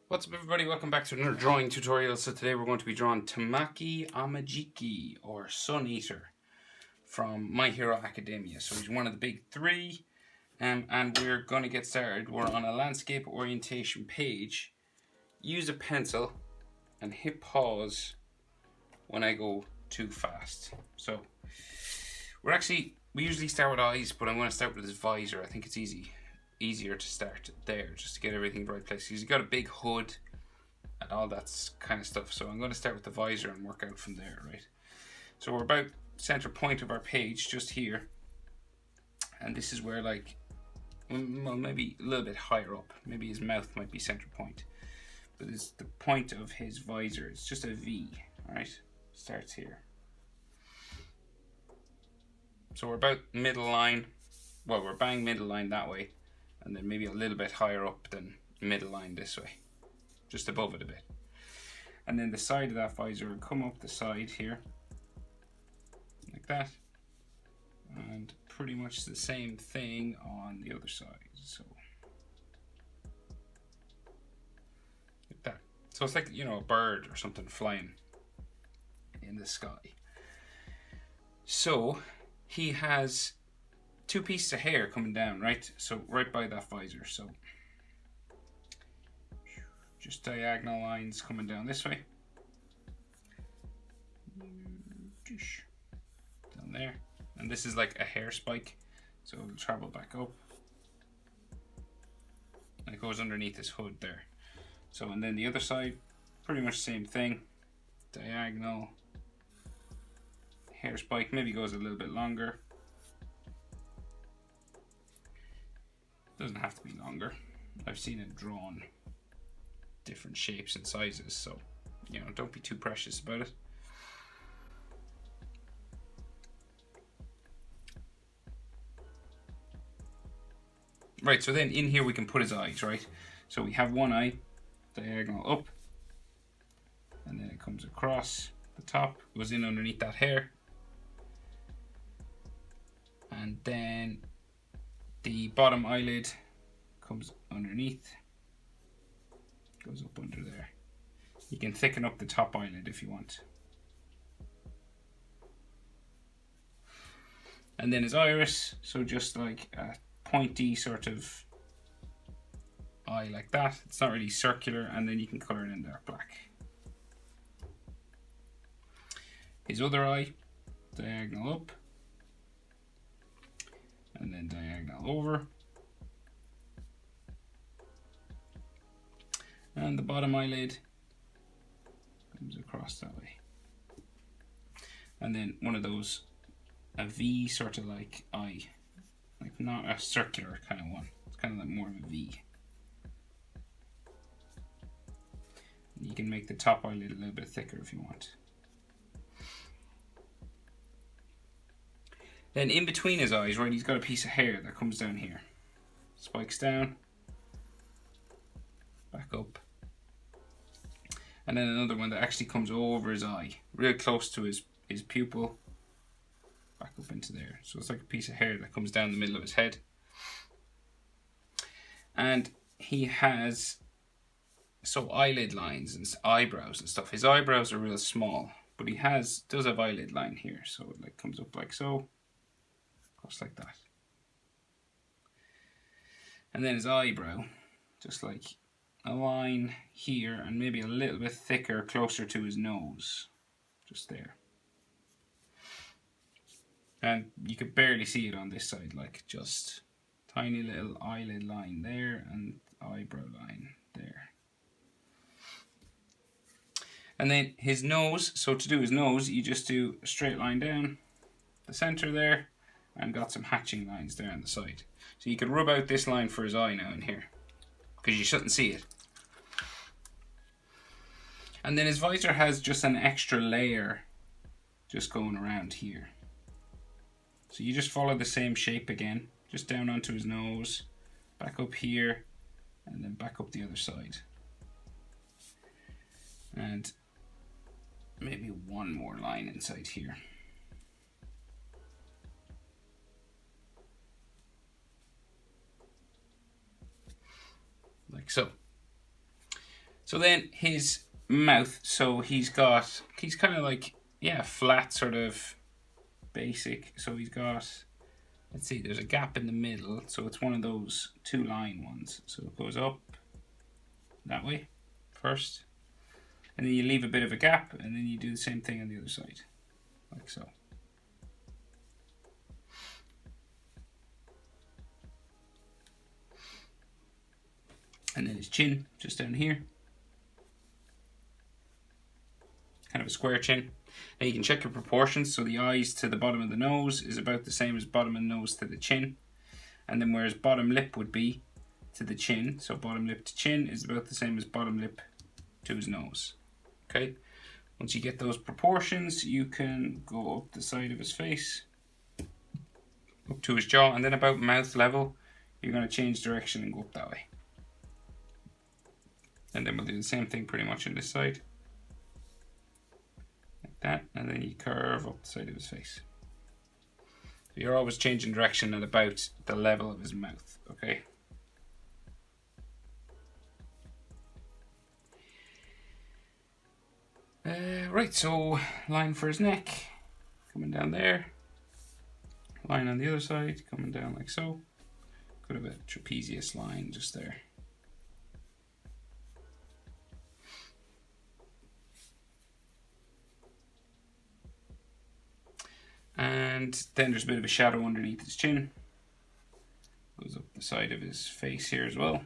What's up, everybody? Welcome back to another drawing tutorial. So today we're going to be drawing Tamaki, Amajiki, or Suneater from My Hero Academia. So he's one of the big three, and we're going to get started. We're on a landscape orientation page. Use a pencil and hit pause when I go too fast. So we usually start with eyes, but I'm going to start with his visor. I think it's easier to start there, just to get everything in the right place. He's got a big hood and all that kind of stuff. So I'm going to start with the visor and work out from there, right? So we're about center point of our page, just here. And this is where, like, well, maybe a little bit higher up. Maybe his mouth might be center point. But it's the point of his visor. It's just a V, right? Starts here. So we're about middle line. Well, we're bang middle line that way. And then maybe a little bit higher up than middle line this way. Just above it a bit. And then the side of that visor will come up the side here. Like that. And pretty much the same thing on the other side. So like that. So it's like, you know, a bird or something flying in the sky. So he has two pieces of hair coming down, right? So right by that visor. So just diagonal lines coming down this way. Down there. And this is like a hair spike. So it'll travel back up. And it goes underneath his hood there. So, and then the other side, pretty much same thing. Diagonal. Hair spike, maybe goes a little bit longer. Doesn't have to be longer. I've seen it drawn different shapes and sizes, so, you know, don't be too precious about it. Right, so then in here we can put his eyes, right? So we have one eye, diagonal up, and then it comes across the top, goes in underneath that hair, and then the bottom eyelid comes underneath, goes up under there. You can thicken up the top eyelid if you want. And then his iris, so just like a pointy sort of eye like that. It's not really circular, and then you can color it in dark black. His other eye, diagonal up, and then diagonal over. And the bottom eyelid comes across that way. And then one of those, a V sort of like eye, like not a circular kind of one. It's kind of like more of a V. And you can make the top eyelid a little bit thicker if you want. Then in between his eyes, right, he's got a piece of hair that comes down here. Spikes down, back up. And then another one that actually comes over his eye, real close to his pupil, back up into there. So it's like a piece of hair that comes down the middle of his head. And he has, so eyelid lines and eyebrows and stuff. His eyebrows are real small, but he does have eyelid line here. So it like comes up like so, across like that. And then his eyebrow, just like a line here and maybe a little bit thicker closer to his nose, just there. And you could barely see it on this side, like just tiny little eyelid line there and eyebrow line there. And then his nose, so to do his nose, you just do a straight line down the center there and got some hatching lines there on the side. So you could rub out this line for his eye now in here, because you shouldn't see it. And then his visor has just an extra layer just going around here. So you just follow the same shape again, just down onto his nose, back up here, and then back up the other side. And maybe one more line inside here. Like so. So then his mouth, so he's kind of like, yeah, flat sort of basic. So he's got, let's see, there's a gap in the middle, so it's one of those 2-line ones. So it goes up that way first, and then you leave a bit of a gap, and then you do the same thing on the other side, like so. And then his chin, just down here. Kind of a square chin. Now you can check your proportions, so the eyes to the bottom of the nose is about the same as bottom of the nose to the chin. And then whereas bottom lip would be to the chin, so bottom lip to chin is about the same as bottom lip to his nose. Okay? Once you get those proportions, you can go up the side of his face, up to his jaw, and then about mouth level, you're going to change direction and go up that way. And then we'll do the same thing pretty much on this side. Like that, and then you curve up the side of his face. So you're always changing direction at about the level of his mouth, okay? Right, so line for his neck, coming down there. Line on the other side, coming down like so. Could have a trapezius line just there. And then there's a bit of a shadow underneath his chin. Goes up the side of his face here as well.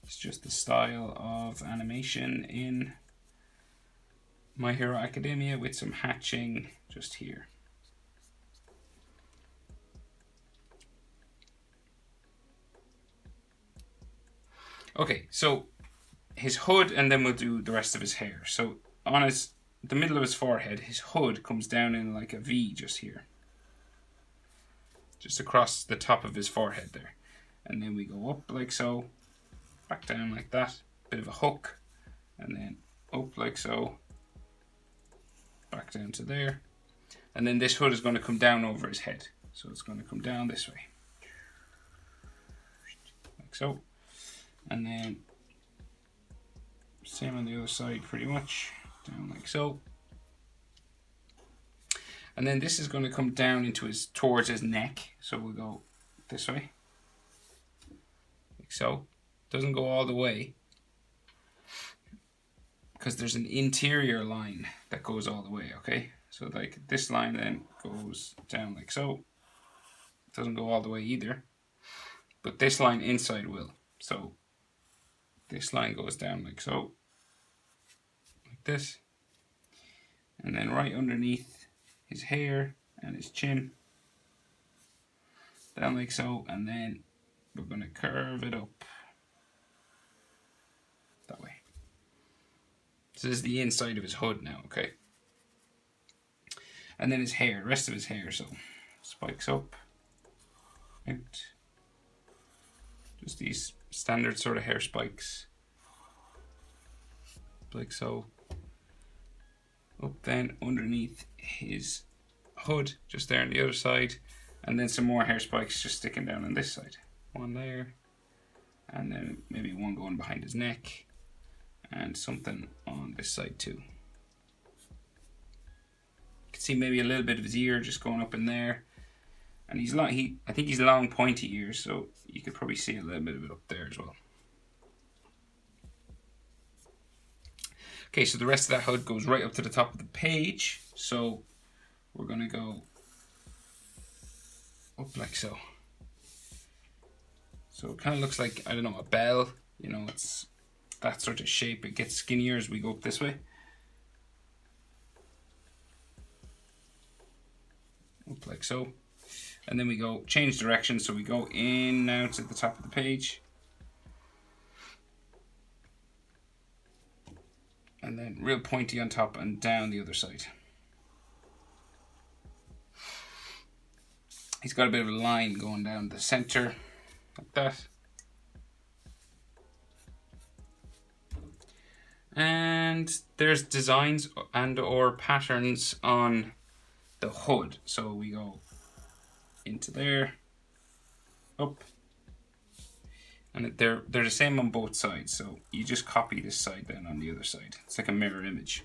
It's just the style of animation in My Hero Academia with some hatching just here. Okay, so his hood, and then we'll do the rest of his hair. So on the middle of his forehead, his hood comes down in like a V just here. Just across the top of his forehead there. And then we go up like so, back down like that, bit of a hook, and then up like so, back down to there. And then this hood is going to come down over his head. So it's going to come down this way. Like so. And then same on the other side pretty much, down like so. And then this is going to come down into towards his neck. So we'll go this way, like so. Doesn't go all the way because there's an interior line that goes all the way, okay? So like this line then goes down like so. It doesn't go all the way either, but this line inside will. So this line goes down like so, like this, and then right underneath his hair and his chin, down like so, and then we're going to curve it up that way. So this is the inside of his hood now, okay? And then his hair, the rest of his hair, so spikes up, out. Just these standard sort of hair spikes, like so. Up then underneath his hood, just there on the other side, and then some more hair spikes just sticking down on this side. One there, and then maybe one going behind his neck, and something on this side too. You can see maybe a little bit of his ear just going up in there, and he's long. I think he's long, pointy ears, so you could probably see a little bit of it up there as well. Okay, so the rest of that hood goes right up to the top of the page. So we're gonna go up like so. So it kind of looks like, I don't know, a bell. You know, it's that sort of shape. It gets skinnier as we go up this way. Up like so. And then we go change direction. So we go in now to the top of the page. And then real pointy on top and down the other side. He's got a bit of a line going down the center, like that. And there's designs and or patterns on the hood. So we go into there, up, And they're the same on both sides, so you just copy this side then on the other side. It's like a mirror image.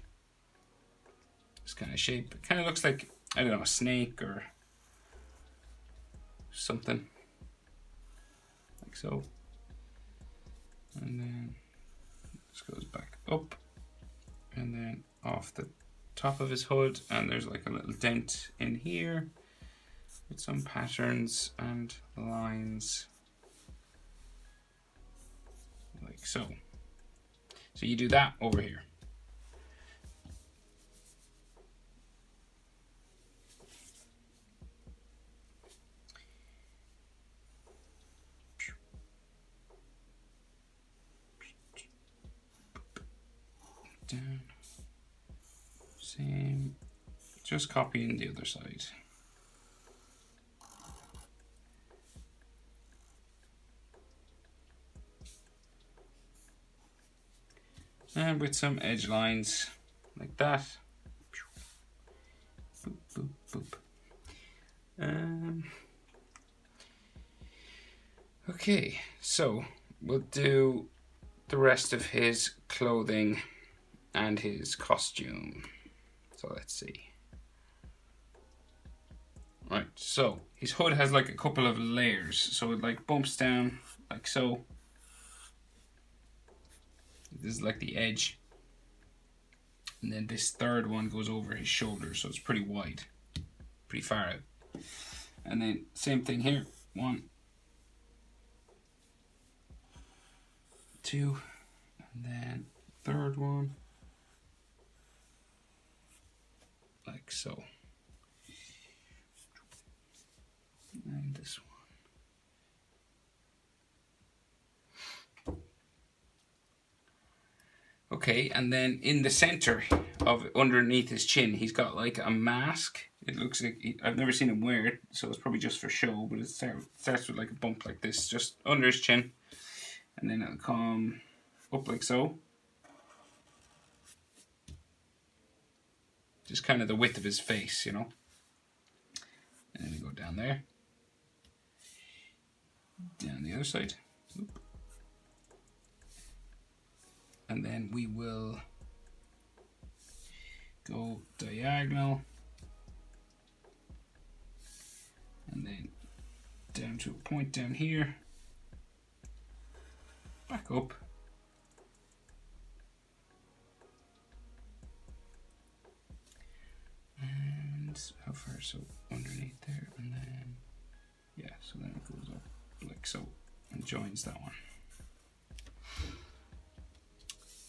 This kind of shape. It kind of looks like, I don't know, a snake or something. Like so. And then this goes back up. And then off the top of his hood. And there's like a little dent in here with some patterns and lines. Like so. So you do that over here. Down. Same. Just copying the other side. And with some edge lines like that. Boop, boop, boop. Okay, so we'll do the rest of his clothing and his costume. So let's see. Right, so his hood has like a couple of layers. So it like bumps down like so. This is like the edge. And then this third one goes over his shoulder, so it's pretty wide. Pretty far out. And then same thing here. 1, 2, and then third one. Like so. And this one. Okay, and then in the center of underneath his chin, he's got like a mask. It looks like, I've never seen him wear it, so it's probably just for show, but it starts with like a bump like this, just under his chin. And then it'll come up like so. Just kind of the width of his face, you know. And then we go down there. Down the other side. Oop. And then we will go diagonal. And then down to a point down here. Back up. And how far? So underneath there, and then, yeah, so then it goes up like so and joins that one.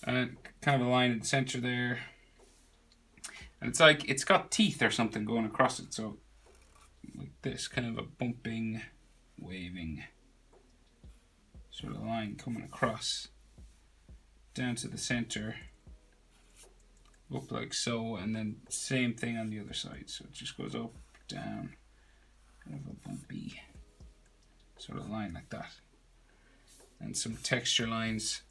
And kind of a line in the center there. And it's like it's got teeth or something going across it, so like this, kind of a bumping, waving sort of line coming across down to the center, up like so, and then same thing on the other side. So it just goes up, down, kind of a bumpy sort of line like that. And some texture lines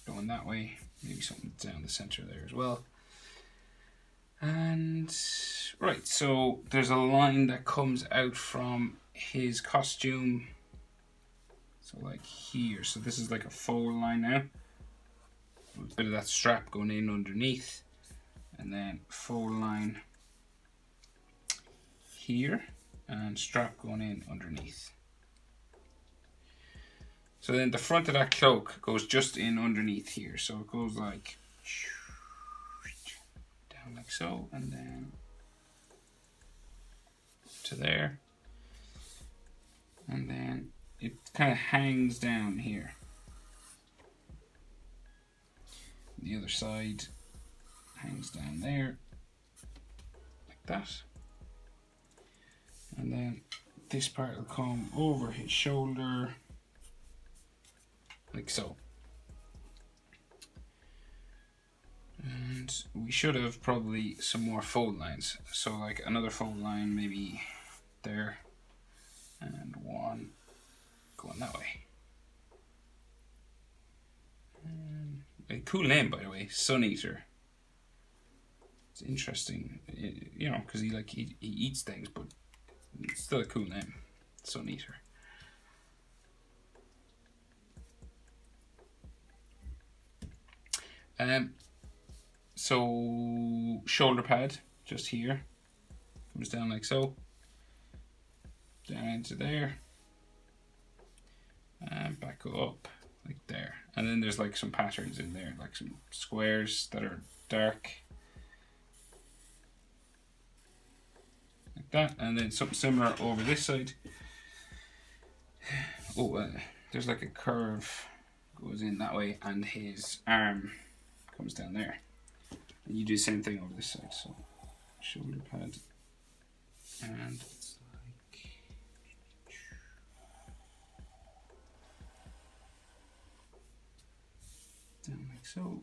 going that way, maybe something down the center there as well. And right, so there's a line that comes out from his costume, so like here. So this is like a fold line now, a bit of that strap going in underneath, and then fold line here and strap going in underneath. So then the front of that cloak goes just in underneath here, so it goes like down like so, and then to there, and then it kind of hangs down here. The other side hangs down there like that, and then this part will come over his shoulder like so. And we should have probably some more fold lines, so like another fold line maybe there, and one going that way. And a cool name, by the way, Suneater. It's interesting, you know, because he eats things, but it's still a cool name, Suneater. So shoulder pad just here, comes down like so, down into there, and back up like there. And then there's like some patterns in there, like some squares that are dark, like that. And then something similar over this side. Oh, there's like a curve goes in that way, and his arm comes down there. And you do the same thing over this side. So shoulder pad, and it's like down like so,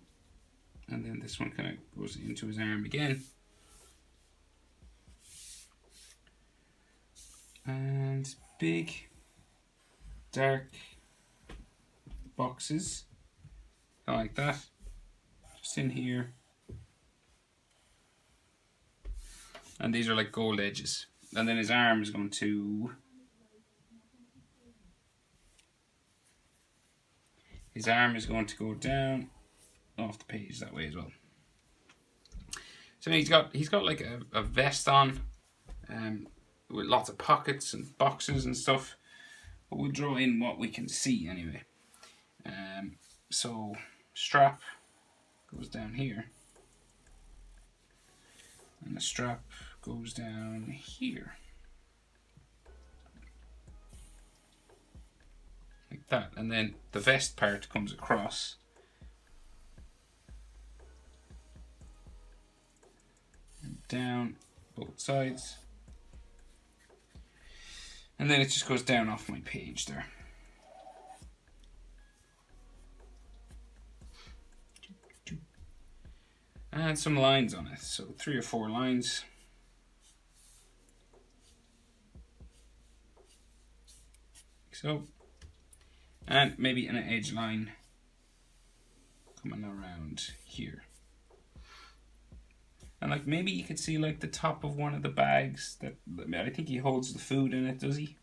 and then this one kind of goes into his arm again, and big dark boxes like that, just in here, and these are like gold edges. And then his arm is going to go down off the page that way as well. So he's got like a vest on, with lots of pockets and boxes and stuff. But we'll draw in what we can see anyway. So strap goes down here, and the strap goes down here, like that. And then the vest part comes across, and down both sides, and then it just goes down off my page there. And some lines on it, so 3 or 4 lines. Like so. And maybe an edge line coming around here. And like maybe you could see like the top of one of the bags that, I think he holds the food in it, does he?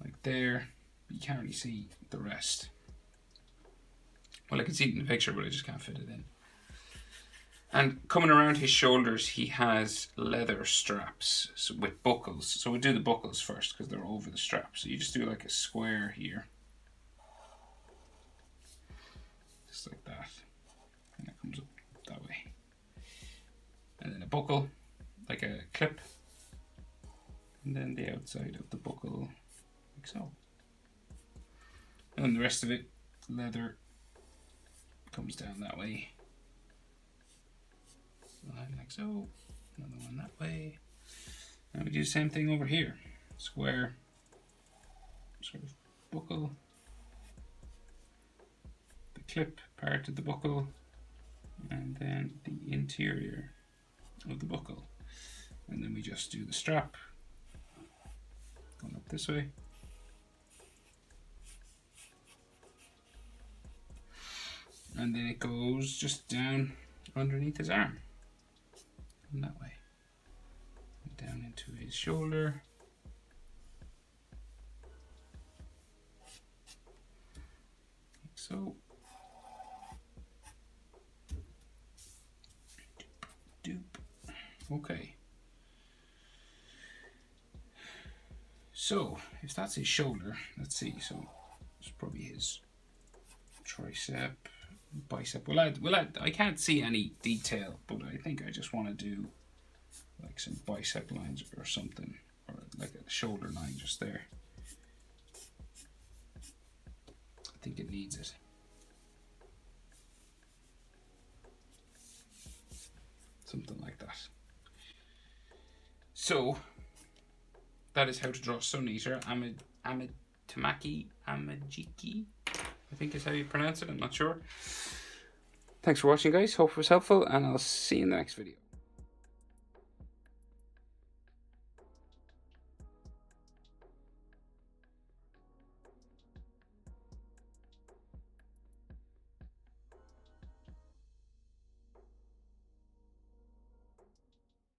Like there, but you can't really see the rest. Well, I can see it in the picture, but I just can't fit it in. And coming around his shoulders, he has leather straps with buckles. So we'll do the buckles first because they're over the straps. So you just do like a square here. Just like that. And it comes up that way. And then a buckle, like a clip. And then the outside of the buckle, like so. And the rest of it, leather, comes down that way. Like so, another one that way, and we do the same thing over here. Square, sort of buckle, the clip part of the buckle, and then the interior of the buckle, and then we just do the strap going up this way, and then it goes just down underneath his arm. And that way, and down into his shoulder, like so. Doop. Okay. So if that's his shoulder, let's see. So it's probably his tricep, bicep. I can't see any detail, but I think I just want to do like some bicep lines or something, or like a shoulder line just there. I think it needs it. Something like that. So that is how to draw Suneater. Tamaki, Amajiki, I think is how you pronounce it, I'm not sure. Thanks for watching, guys. Hope it was helpful, and I'll see you in the next video.